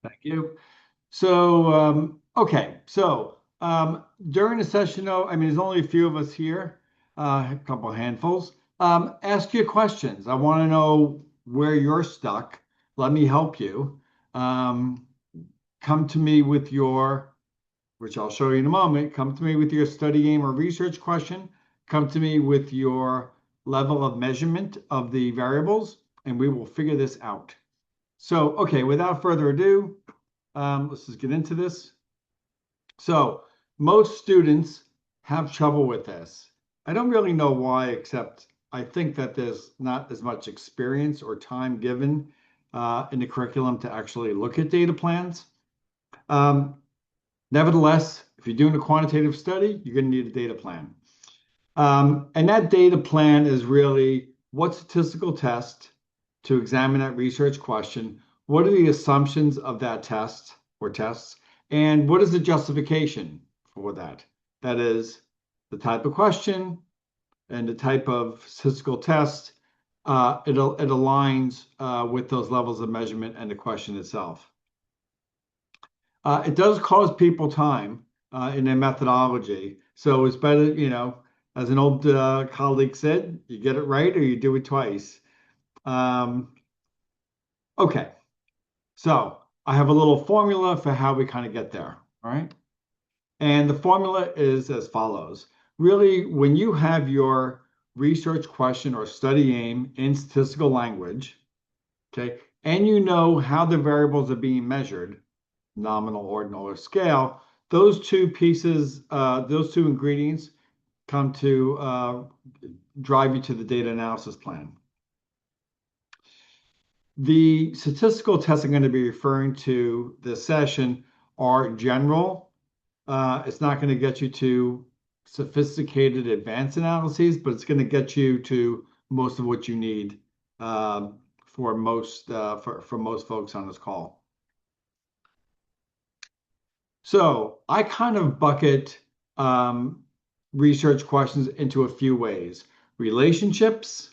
Thank you. So, okay. During the session, though, I mean, there's only a few of us here, a couple of handfuls. Ask your questions. I want to know where you're stuck. Let me help you. Um, Come to me with your, which I'll show you in a moment. Come to me with your study game or research question. Come to me with your level of measurement of the variables, and we will figure this out. So, okay, without further ado, let's just get into this. So most students have trouble with this. I don't really know why, except I think that there's not as much experience or time given in the curriculum to actually look at data plans. Um, Nevertheless, if you're doing a quantitative study, you're going to need a data plan. And that data plan is really what statistical test to examine that research question, what are the assumptions of that test or tests, and what is the justification for that? That is the type of question and the type of statistical test. It aligns with those levels of measurement and the question itself. It does cause people time in their methodology. So it's better, as an old colleague said, you get it right or you do it twice. Um, okay, so I have a little formula for how we kind of get there, all right? And the formula is as follows. Really, when you have your research question or study aim in statistical language, okay, and you know how the variables are being measured, nominal, ordinal, or scale, those two pieces, those two ingredients come to drive you to the data analysis plan. The statistical tests I'm going to be referring to this session are general. It's not going to get you to sophisticated advanced analyses, but it's going to get you to most of what you need for most folks on this call. So I kind of bucket research questions into a few ways. Relationships.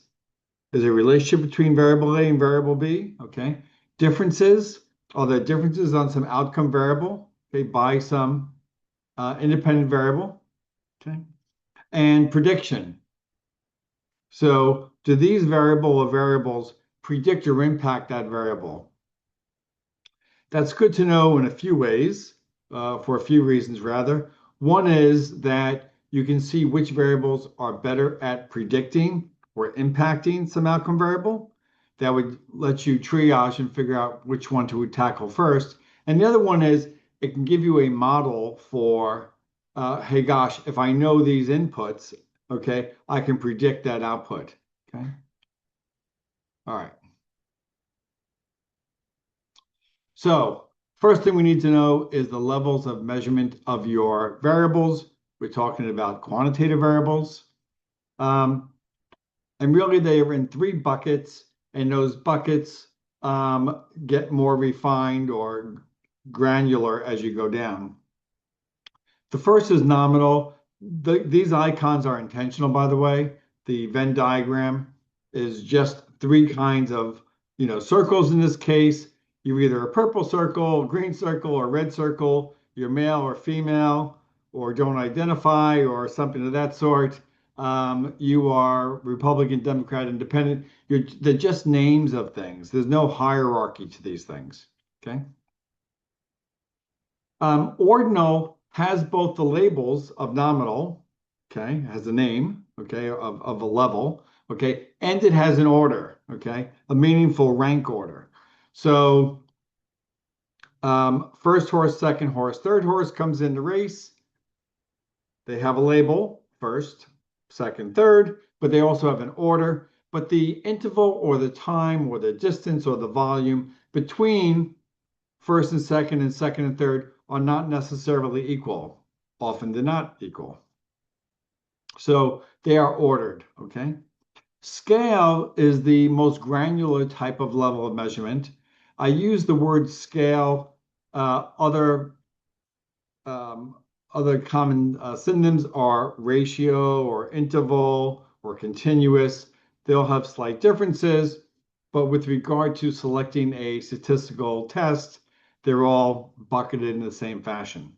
Is there a relationship between variable A and variable B? Okay. Differences. Are there differences on some outcome variable? Okay, by some independent variable. Okay. And prediction. So do these variable or variables predict or impact that variable? That's good to know in a few ways, for a few reasons rather. One is that you can see which variables are better at predicting or impacting some outcome variable. That would let you triage and figure out which one to tackle first. And the other one is it can give you a model for, hey gosh, if I know these inputs, okay, I can predict that output. Okay. All right. So first thing we need to know is the levels of measurement of your variables. We're talking about quantitative variables. Um, and really they are in three buckets, and those buckets get more refined or granular as you go down. The first is nominal. These icons are intentional, by the way. The Venn diagram is just three kinds of, circles in this case. You're either a purple circle, green circle, or red circle. You're male or female, or don't identify, or something of that sort. You are Republican, Democrat, Independent. They're just names of things. There's no hierarchy to these things. Okay. Ordinal has both the labels of nominal, okay, has a name, okay, of a level, okay, and it has an order, okay, a meaningful rank order. So first horse, second horse, third horse comes in the race. They have a label, first, second, third, but they also have an order. But the interval or the time or the distance or the volume between first and second and third are not necessarily equal. Often they're not equal. So they are ordered, okay? Scale is the most granular type of level of measurement. I use the word scale. Um, Other common synonyms are ratio or interval or continuous. They'll have slight differences, but with regard to selecting a statistical test, they're all bucketed in the same fashion.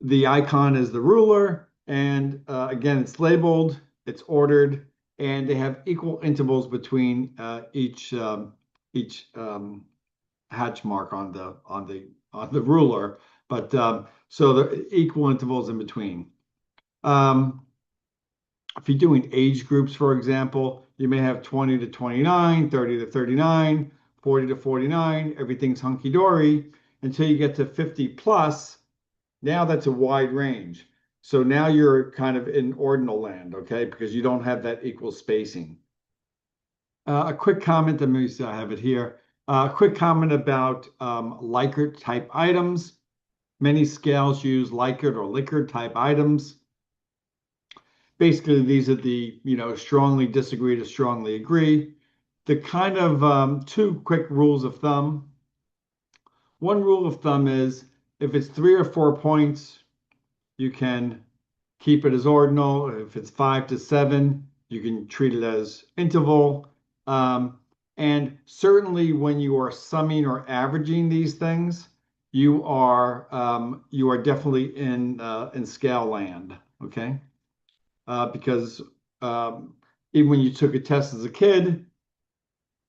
The icon is the ruler, and again, it's labeled, it's ordered, and they have equal intervals between each hatch mark on the ruler, but so the equal intervals in between. Um, if you're doing age groups, for example, you may have 20 to 29, 30 to 39, 40 to 49, everything's hunky-dory until you get to 50 plus. Now that's a wide range. So now you're kind of in ordinal land, okay? Because you don't have that equal spacing. A quick comment, let me see, I have it here. A quick comment about Likert type items. Many scales use Likert or Likert type items. Basically, these are the, strongly disagree to strongly agree. The kind of two quick rules of thumb. One rule of thumb is if it's 3 or 4 points, you can keep it as ordinal. If it's 5 to 7, you can treat it as interval. And certainly when you are summing or averaging these things, you are definitely in scale land, okay? Because even when you took a test as a kid,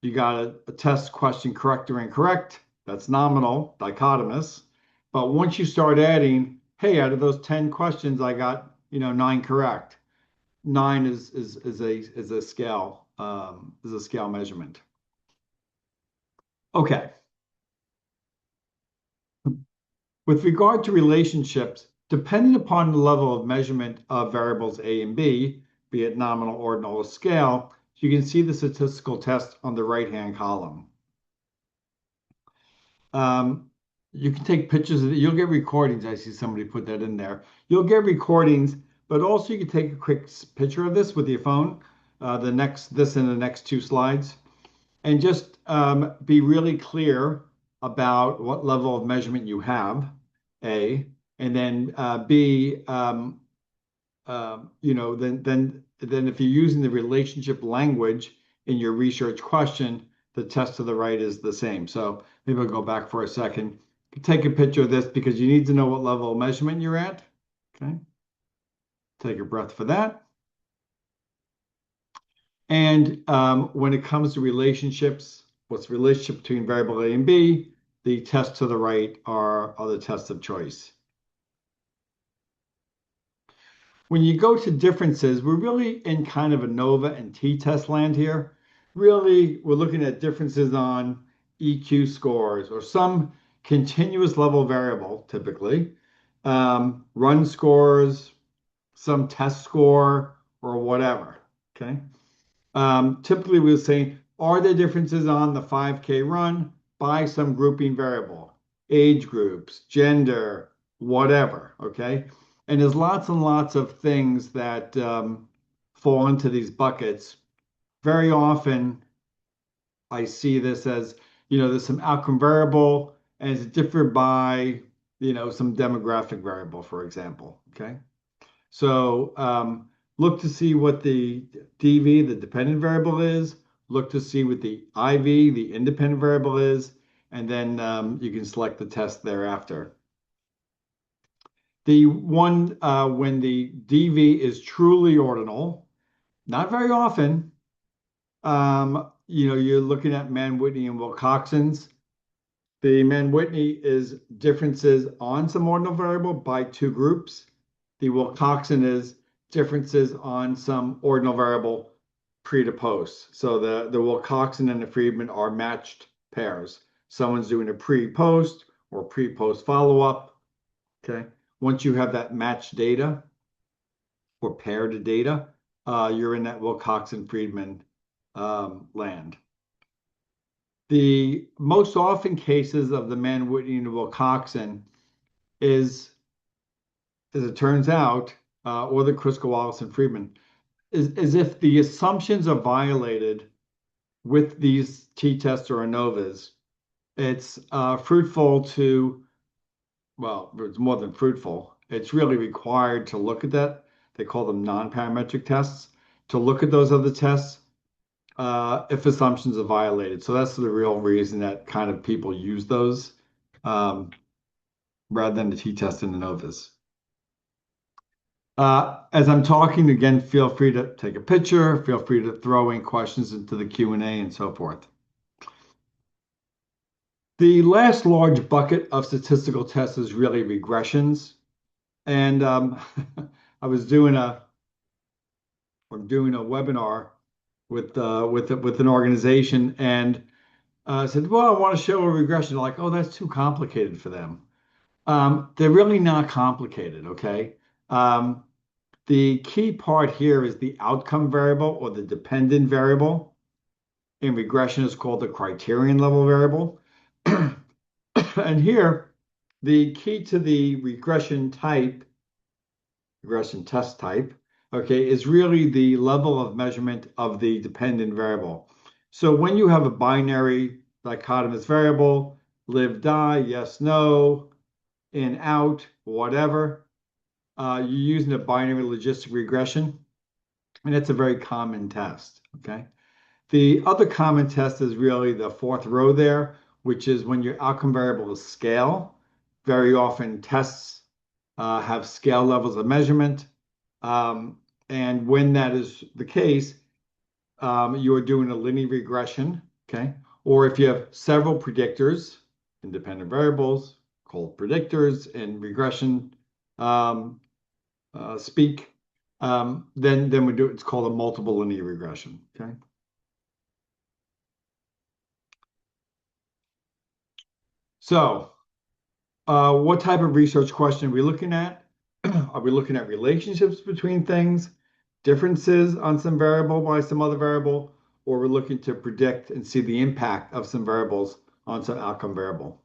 you got a test question correct or incorrect. That's nominal, dichotomous. But once you start adding, hey, out of those 10 questions, I got 9 correct. 9 is a scale measurement. Okay. With regard to relationships, depending upon the level of measurement of variables A and B, be it nominal, ordinal, or scale, you can see the statistical test on the right-hand column. You can take pictures of it. You'll get recordings. I see somebody put that in there. You'll get recordings, but also you can take a quick picture of this with your phone, this and the next 2 slides, and just be really clear about what level of measurement you have, A, and then B, then if you're using the relationship language in your research question, the test to the right is the same. So maybe I'll go back for a second. Take a picture of this because you need to know what level of measurement you're at. Okay. Take a breath for that. And when it comes to relationships, what's the relationship between variable A and B? The tests to the right are the tests of choice. When you go to differences, we're really in kind of ANOVA and t-test land here. Really, we're looking at differences on EQ scores or some continuous level variable, typically, run scores, some test score, or whatever, okay? Typically, we're saying, are there differences on the 5K run by some grouping variable, age groups, gender, whatever, okay? And there's lots and lots of things that fall into these buckets. Very often, I see this as, there's some outcome variable and it's differed by, some demographic variable, for example, okay? So look to see what the DV, the dependent variable is, look to see what the IV, the independent variable is, and then you can select the test thereafter. The one when the DV is truly ordinal, not very often. You're looking at Mann-Whitney and Wilcoxon's. The Mann-Whitney is differences on some ordinal variable by 2 groups. The Wilcoxon is differences on some ordinal variable pre to post. So the Wilcoxon and the Friedman are matched pairs. Someone's doing a pre-post or pre-post follow-up. Okay. Once you have that matched data or paired data, you're in that Wilcoxon-Friedman land. The most often cases of the Mann-Whitney and Wilcoxon is, as it turns out, or the Kruskal-Wallis and Friedman, is if the assumptions are violated with these t-tests or ANOVAs, it's fruitful to, well, it's more than fruitful. It's really required to look at that. They call them non-parametric tests, to look at those other tests if assumptions are violated. So that's the real reason that kind of people use those um, rather than the t-test and the ANOVAs. As I'm talking again, feel free to take a picture, feel free to throw in questions into the Q&A and so forth. The last large bucket of statistical tests is really regressions. And I was doing I'm doing a webinar with an organization, and I said, "Well, I want to show a regression." They're like, "Oh, that's too complicated for them." They're really not complicated, okay? Um, the key part here is the outcome variable or the dependent variable. In regression, is called the criterion level variable. And here, the key to the regression test type, okay, is really the level of measurement of the dependent variable. So when you have a binary dichotomous variable, live, die, yes, no, in, out, whatever, you're using a binary logistic regression, and it's a very common test, okay? The other common test is really the fourth row there, which is when your outcome variable is scale. Very often tests have scale levels of measurement. Um, and when that is the case, you are doing a linear regression, okay? Or if you have several predictors, independent variables called predictors in regression um, speak, then we do it's called a multiple linear regression, okay? So, what type of research question are we looking at? Are we looking at relationships between things, differences on some variable by some other variable, or we're looking to predict and see the impact of some variables on some outcome variable?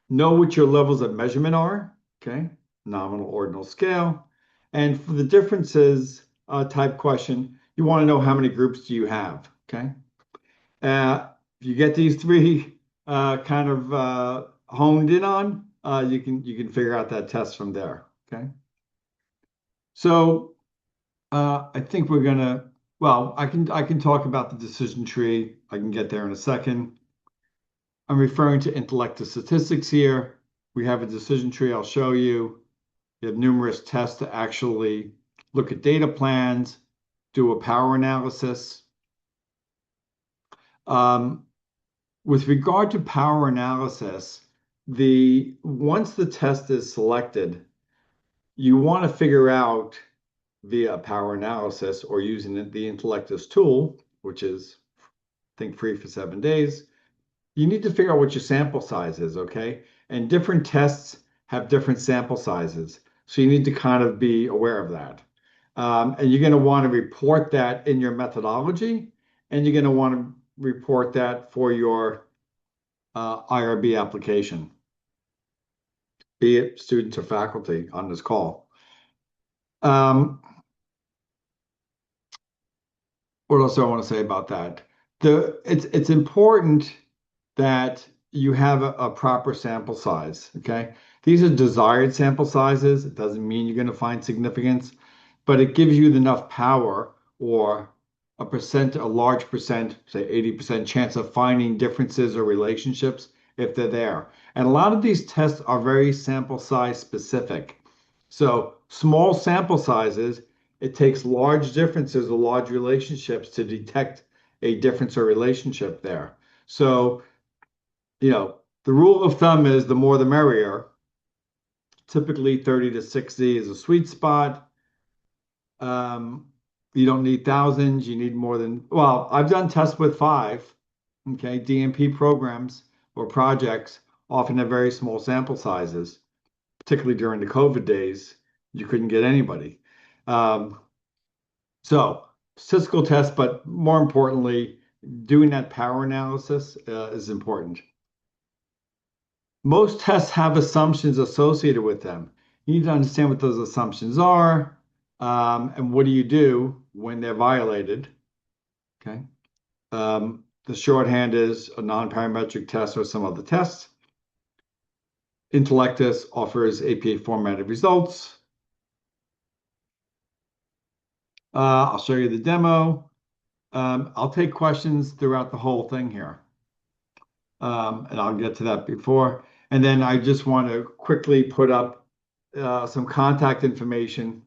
Know what your levels of measurement are, okay? Nominal, ordinal, scale. And for the differences type question, you want to know how many groups do you have, okay? If you get these three kind of honed in on, you can figure out that test from there. Okay. So I think we're gonna. Well, I can talk about the decision tree. I can get there in a second. I'm referring to Intellectus Statistics here. We have a decision tree. I'll show you. You have numerous tests to actually look at data plans, do a power analysis. Um, With regard to power analysis, once the test is selected, you want to figure out via power analysis or using the Intellectus tool, which is, I think, free for 7 days. You need to figure out what your sample size is, okay? And different tests have different sample sizes. So you need to kind of be aware of that. And you're going to want to report that in your methodology, and you're going to want to report that for your IRB application, be it students or faculty on this call. What else do I want to say about that? It's important that you have a proper sample size, okay? These are desired sample sizes. It doesn't mean you're going to find significance, but it gives you enough power or a large percent, say 80% chance of finding differences or relationships if they're there. And a lot of these tests are very sample size specific. So small sample sizes, it takes large differences or large relationships to detect a difference or relationship there. So, the rule of thumb is the more the merrier. Typically 30 to 60 is a sweet spot. You don't need thousands. You need more than, well, I've done tests with 5, okay? DMP programs or projects often have very small sample sizes, particularly during the COVID days. You couldn't get anybody. Um, so statistical tests, but more importantly, doing that power analysis is important. Most tests have assumptions associated with them. You need to understand what those assumptions are, and what do you do when they're violated. Okay. The shorthand is a non-parametric test or some other test. Intellectus offers APA formatted results. I'll show you the demo. I'll take questions throughout the whole thing here. And I'll get to that before. And then I just want to quickly put up some contact information.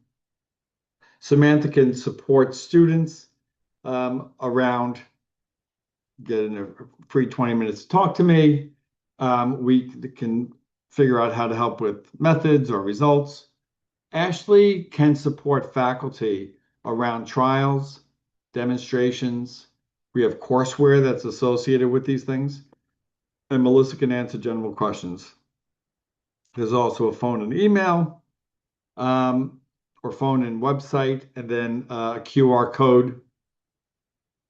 Samantha can support students around getting a free 20 minutes to talk to me. We can figure out how to help with methods or results. Ashley can support faculty around trials, demonstrations. We have courseware that's associated with these things. And Melissa can answer general questions. There's also a phone and email, or phone and website, and then a QR code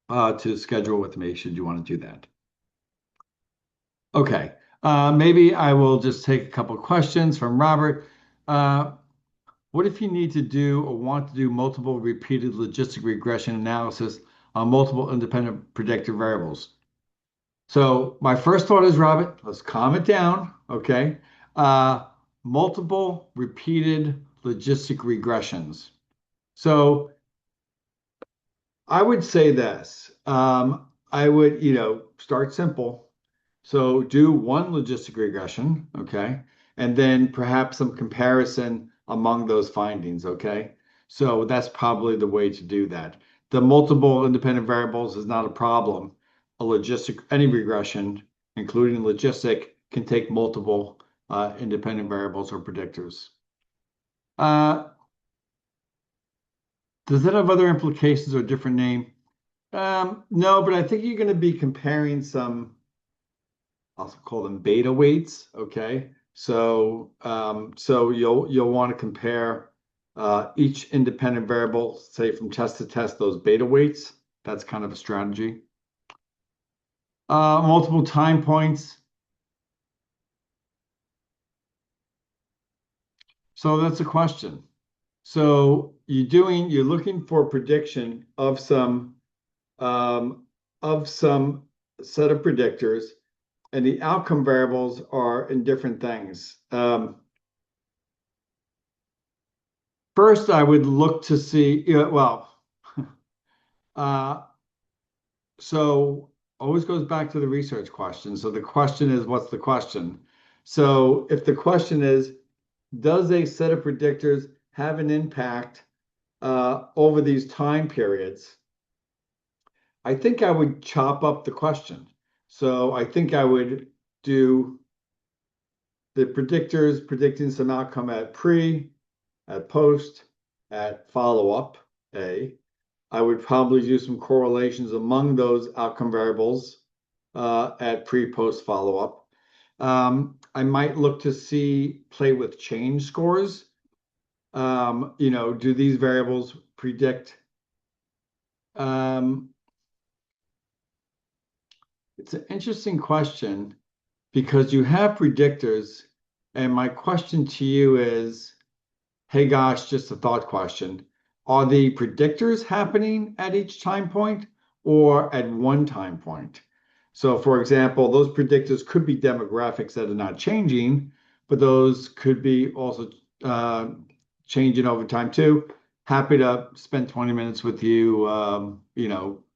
to schedule with me should you want to do that. Okay, maybe I will just take a couple of questions from Robert. What if you need to do or want to do multiple repeated logistic regression analysis on multiple independent predictor variables? So my first thought is, Robert, let's calm it down, okay? Multiple repeated logistic regressions. So I would say this. I would, start simple. So do one logistic regression, okay? And then perhaps some comparison among those findings, okay? So that's probably the way to do that. The multiple independent variables is not a problem. Any regression, including logistic, can take multiple independent variables or predictors. Does that have other implications or a different name? No, but I think you're going to be comparing some, I'll call them beta weights. Okay, so you'll want to compare each independent variable, say from test to test, those beta weights. That's kind of a strategy. Multiple time points. So that's a question. So you're looking for prediction of some set of predictors, and the outcome variables are in different things. First, I would look to see, so always goes back to the research question. So the question is, what's the question? So if the question is, does a set of predictors have an impact over these time periods? I think I would chop up the question. So I think I would do the predictors predicting some outcome at pre, at post, at follow-up, A. I would probably do some correlations among those outcome variables at pre, post, follow-up. I might look to play with change scores. Do these variables predict? It's an interesting question because you have predictors, and my question to you is, hey gosh, just a thought question. Are the predictors happening at each time point or at one time point? So for example, those predictors could be demographics that are not changing, but those could be also changing over time too. Happy to spend 20 minutes with you,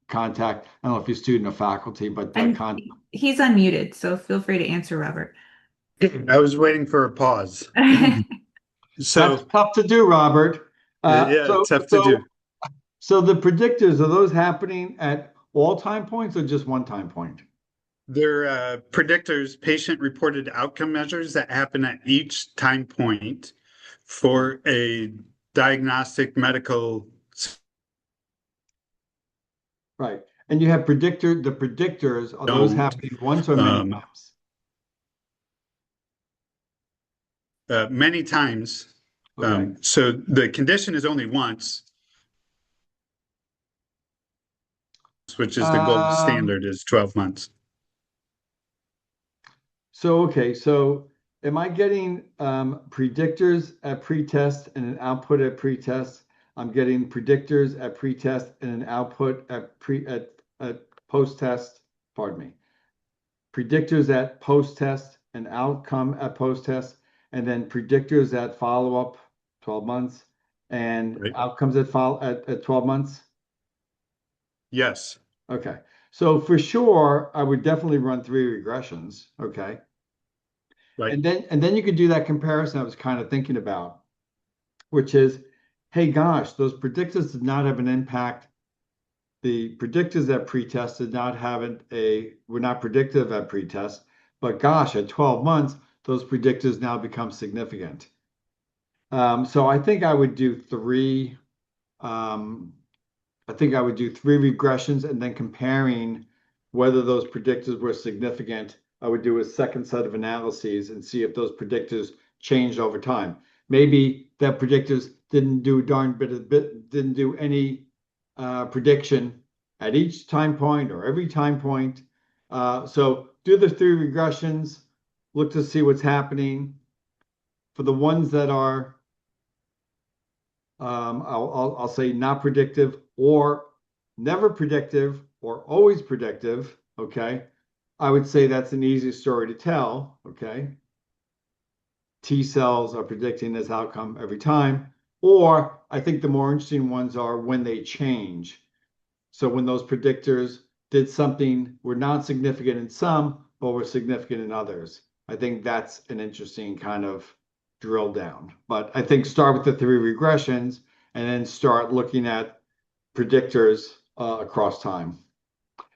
contact. I don't know if you're student or faculty, but He's unmuted, so feel free to answer, Robert. I was waiting for a pause. That's tough to do, Robert. Tough to do. So the predictors, are those happening at all time points or just one time point? They're predictors, patient-reported outcome measures that happen at each time point for a diagnostic medical. Right. And you have the predictors, are those happening once or many times? Many times. Okay. So the condition is only once, which is the gold standard, is 12 months. So am I getting predictors at pretest and an output at pretest? I'm getting predictors at pretest and an output at post-test, pardon me. Predictors at post-test and outcome at post-test, and then predictors at follow-up 12 months and outcomes at 12 months? Yes. Okay. So for sure, I would definitely run 3 regressions. Okay. Right. And then you could do that comparison I was kind of thinking about, which is, hey, gosh, those predictors did not have an impact. The predictors at pretest did not have were not predictive at pretest, but gosh, at 12 months, those predictors now become significant. So I think I would do three. Um, I think I would do 3 regressions and then comparing whether those predictors were significant. I would do a second set of analyses and see if those predictors changed over time. Maybe that predictors didn't do didn't do any prediction at each time point or every time point. So do the 3 regressions, look to see what's happening. For the ones that are I'll say not predictive or never predictive or always predictive. Okay. I would say that's an easy story to tell. Okay. T cells are predicting this outcome every time. Or I think the more interesting ones are when they change. So when those predictors did something, were not significant in some, but were significant in others. I think that's an interesting kind of drill down. But I think start with the 3 regressions and then start looking at predictors across time.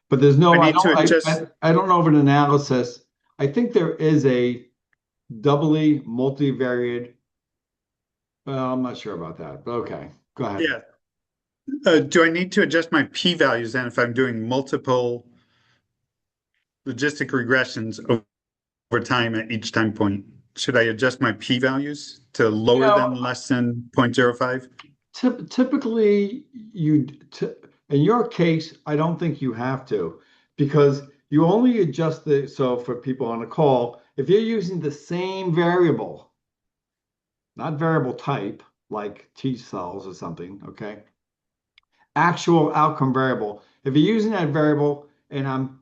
But there's I no, need to adjust. I don't know of an analysis. I think there is a doubly multivariate. Well, I'm not sure about that, but okay, go ahead. Yeah. Do I need to adjust my p-values then if I'm doing multiple logistic regressions over time at each time point? Should I adjust my p-values to You lower know, than less than 0.05? typically, in your case, I don't think you have to, because you only adjust so for people on the call, if you're using the same variable, not variable type, like T cells or something, okay? Actual outcome variable. If you're using that variable and I'm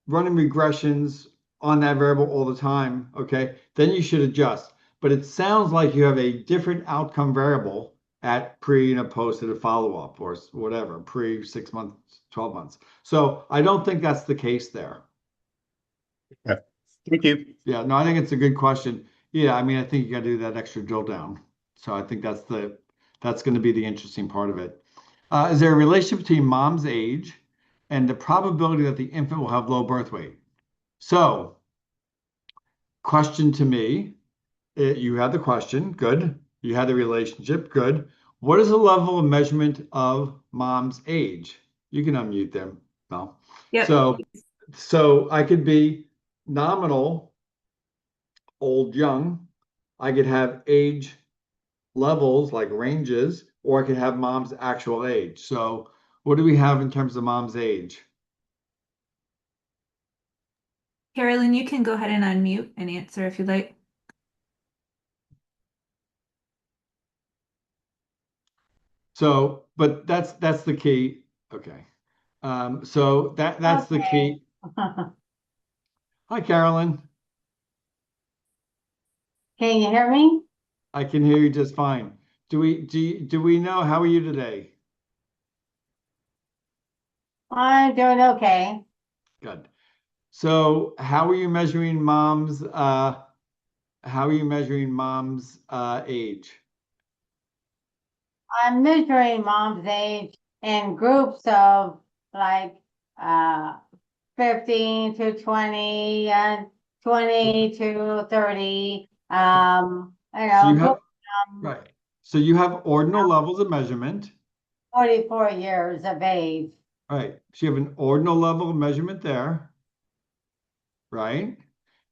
running regressions on that variable all the time, okay, then you should adjust. But it sounds like you have a different outcome variable at pre and a post and a follow-up or whatever, pre 6 months, 12 months. So I don't think that's the case there. Yeah. Thank you. Yeah, no, I think it's a good question. Yeah, I mean, I think you got to do that extra drill down. So I think that's going to be the interesting part of it. Is there a relationship between mom's age and the probability that the infant will have low birth weight? So, question to me, you had the question, good. You had the relationship, good. What is the level of measurement of mom's age? You can unmute them. No. Yep. So I could be nominal, old, young. I could have age levels like ranges, or I could have mom's actual age. So what do we have in terms of mom's age? Carolyn, you can go ahead and unmute and answer if you'd like. So, but that's the key. Okay. So that's the Okay. key. Hi, Carolyn. Can you hear me? I can hear you just fine. Do we know how are you today? I'm doing okay. Good. So how are you measuring mom's age? I'm measuring mom's age in groups of like 15 to 20 and 20 to 30. You So you know, have um, right. So you have ordinal levels of measurement. 44 years of age. Right. So you have an ordinal level of measurement there, right?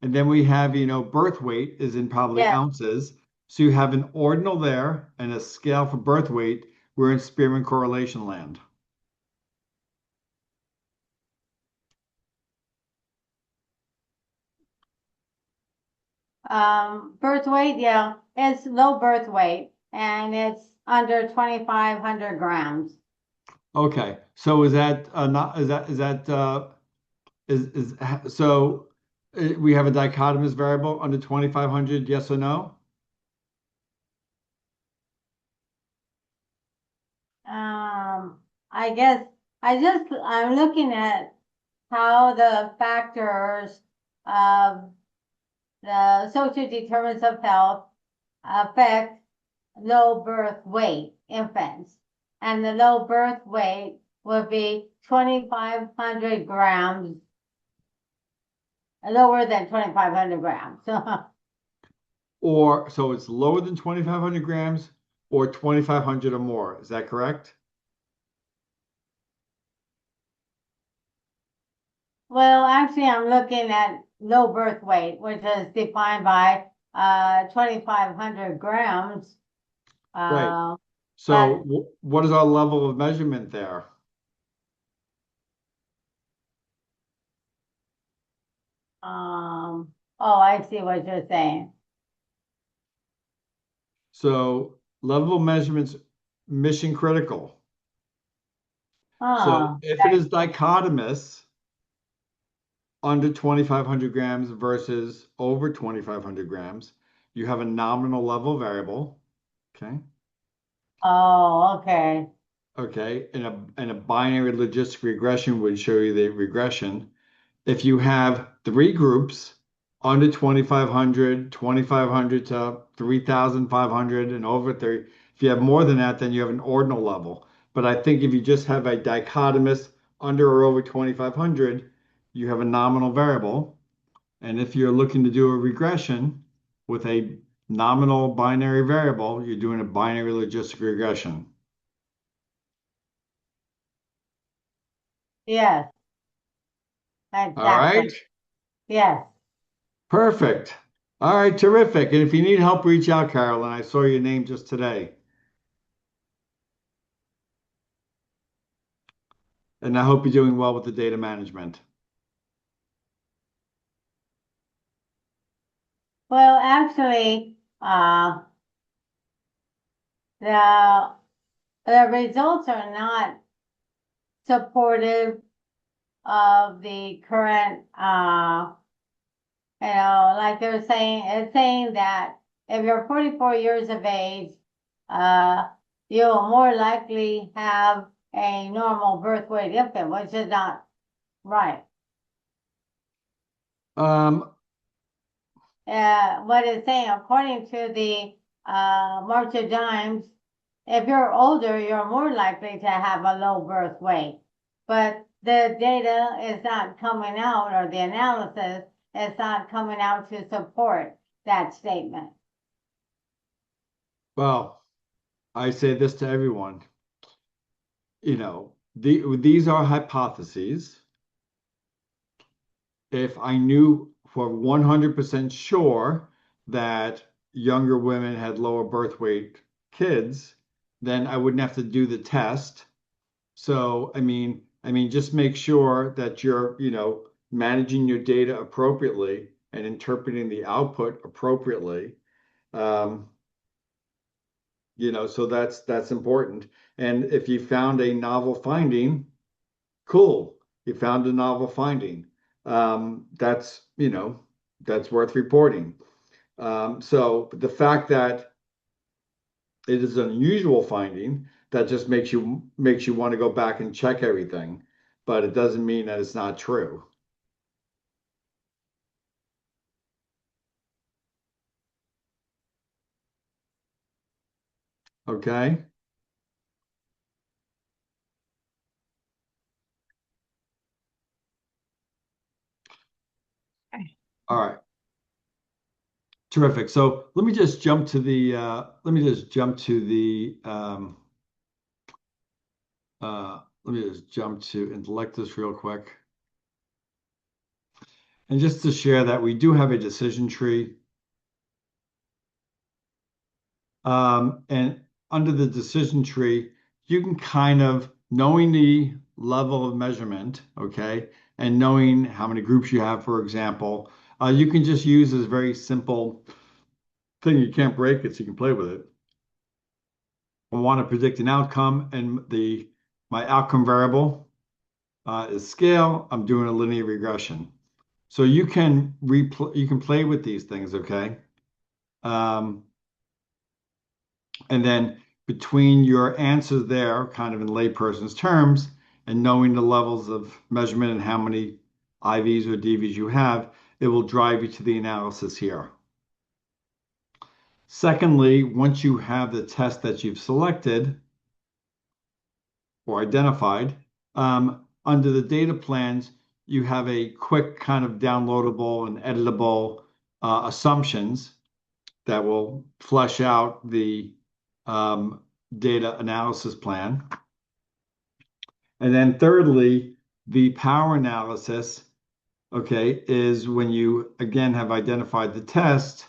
And then we have, birth weight is in probably Yes. ounces. So you have an ordinal there and a scale for birth weight. We're in Spearman correlation land. Birth weight, yeah, it's low birth weight and it's under 2,500 grams. Okay. So is that not is so we have a dichotomous variable under 2,500, yes or no? I guess I'm looking at how the factors of the social determinants of health affect low birth weight infants. And the low birth weight would be 2,500 grams, lower than 2,500 grams. Or so it's lower than 2,500 grams or 2,500 or more. Is that correct? Well, actually, I'm looking at low birth weight, which is defined by 2,500 grams. Right. But So what is our level of measurement there? oh, I see what you're saying. So level of measurement's mission critical. So Oh, if it is dichotomous under 2,500 grams versus over 2,500 grams, you have a nominal level variable. Okay. oh, okay. Okay. And a binary logistic regression would show you the regression. If you have three groups under 2,500, 2,500 to 3,500 and over 30, if you have more than that, then you have an ordinal level. But I think if you just have a dichotomous under or over 2,500, you have a nominal variable. And if you're looking to do a regression with a nominal binary variable, you're doing a binary logistic regression. Yes, All right. exactly. Yes. Perfect. All right, terrific. And if you need help, reach out, Carolyn. I saw your name just today. And I hope you're doing well with the data management. Well, actually, the the results are not supportive of the current, like they're saying, it's saying that if you're 44 years of age, you'll more likely have a normal birth weight infant, which is not right. Um, What it's saying, according to the March of Dimes, if you're older, you're more likely to have a low birth weight. But the data is not coming out, or the analysis is not coming out to support that statement. well, I say this to everyone. These are hypotheses. If I knew for 100% sure that younger women had lower birth weight kids, then I wouldn't have to do the test. So, I mean, just make sure that you're, managing your data appropriately and interpreting the output appropriately. Um, so that's important. And if you found a novel finding, cool. You found a novel finding. That's worth reporting. So the fact that it is an unusual finding that just makes you want to go back and check everything, but it doesn't mean that it's not true. Okay. Okay. All right. Terrific. So let me just jump to the Intellectus real quick. And just to share that we do have a decision tree. And under the decision tree, you can kind of, knowing the level of measurement, okay, and knowing how many groups you have, for example, you can just use this very simple thing. You can't break it, so you can play with it. I want to predict an outcome, and my outcome variable is scale. I'm doing a linear regression. So you can play with these things, okay? Um, and then between your answers there, kind of in layperson's terms, and knowing the levels of measurement and how many IVs or DVs you have, it will drive you to the analysis here. Secondly, once you have the test that you've selected or identified, under the data plans, you have a quick kind of downloadable and editable assumptions that will flesh out the data analysis plan. And then thirdly, the power analysis, okay, is when you again have identified the test,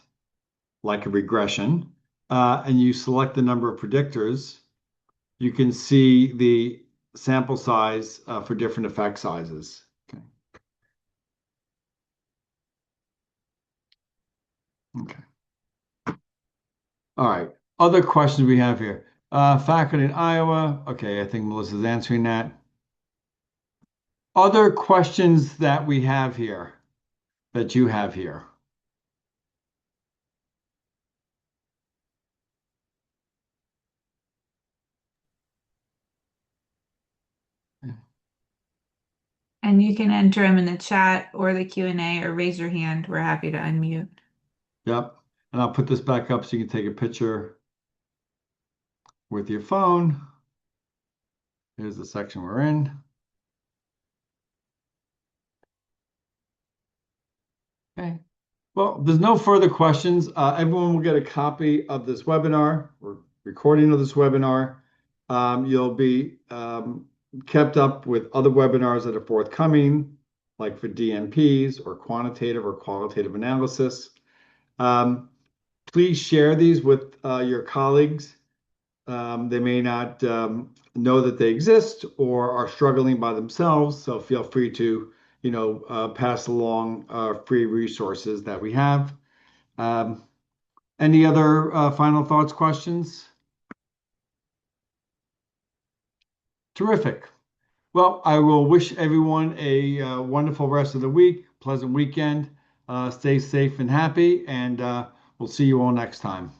like a regression, and you select the number of predictors, you can see the sample size for different effect sizes. Okay. Okay. All right. Other questions we have here. Faculty in Iowa. Okay, I think Melissa's answering that. Other questions that we have here, that you have here. And you can enter them in the chat or the Q&A or raise your hand. We're happy to unmute. Yep. And I'll put this back up so you can take a picture with your phone. Here's the section we're in. Okay. Well, there's no further questions. Everyone will get a copy of this webinar or recording of this webinar. You'll be kept up with other webinars that are forthcoming, like for DNPs or quantitative or qualitative analysis. Please share these with your colleagues. They may not know that they exist or are struggling by themselves, so feel free to pass along free resources that we have. Any other final thoughts, questions? Terrific. Well, I will wish everyone a wonderful rest of the week, pleasant weekend. Stay safe and happy, and we'll see you all next time.